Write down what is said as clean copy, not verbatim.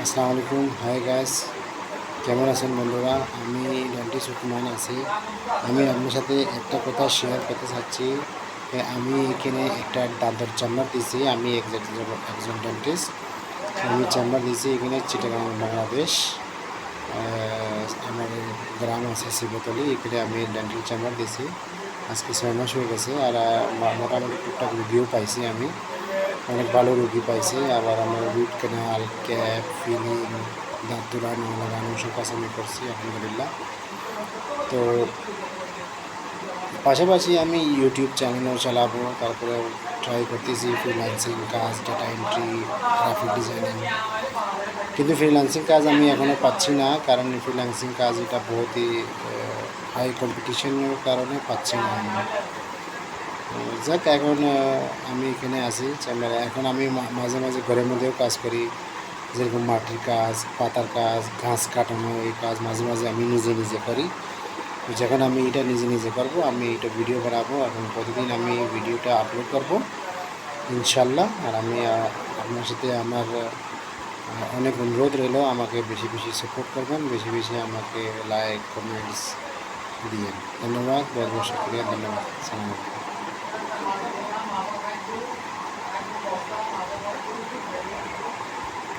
আসসালামু আলাইকুম, hi guys, কেমন আছেন বন্ধুরা? আমি ডেন্টিস সুকুমান আছি। আমি আপনার সাথে একটা কথা শেয়ার করতে চাচ্ছি যে আমি এখানে একটা দাঁতের চেম্বার দিয়েছি। আমি একজন ডেন্টিস্ট। আমি চেম্বার দিয়েছি এখানে চিটাগাং, বাংলাদেশ। আমার গ্রাম আছে শিবতলি, এখানে আমি ডেন্টাল চেম্বার দিয়েছি। আজকে 6 মাস হয়ে গেছে। আর মোটামুটি টুকটাক রুগীও পাইছি, আমি অনেক ভালো রুগী পাইছি। আবার আমার রুট ক্যানাল, ক্যাপ, ফিলিং, দাঁত তুলানো, লাগানো সব কাজ আমি করছি আলহামদুলিল্লাহ। তো পাশাপাশি আমি ইউটিউব চ্যানেলও চালাবো, তারপরে ট্রাই করতেছি ফ্রিল্যান্সিং কাজ, ডাটা এন্ট্রি, গ্রাফিক ডিজাইনিং। কিন্তু ফ্রিল্যান্সিং কাজ আমি এখনও পাচ্ছি না, কারণ ফ্রিল্যান্সিং কাজ এটা বহুতই হাই কম্পিটিশনের কারণে পাচ্ছি না আমি। যাক, এখন আমি এখানে আছি চেম্বারে। এখন আমি মাঝে মাঝে ঘরের মধ্যেও কাজ করি, যেরকম মাটির কাজ, পাতার কাজ, ঘাস কাটানো, এই কাজ মাঝে মাঝে আমি নিজে নিজে করি। যখন আমি এটা নিজে নিজে করব, আমি এটা ভিডিও বানাবো এবং প্রতিদিন আমি ভিডিওটা আপলোড করব ইনশাল্লাহ। আর আমি আপনার সাথে আমার অনেক অনুরোধ রইল, আমাকে বেশি বেশি সাপোর্ট করবেন, বেশি বেশি আমাকে লাইক কমেন্টস দিয়েন। ধন্যবাদ, বহুত বহুত শুক্রিয়া, ধন্যবাদ। সালাম।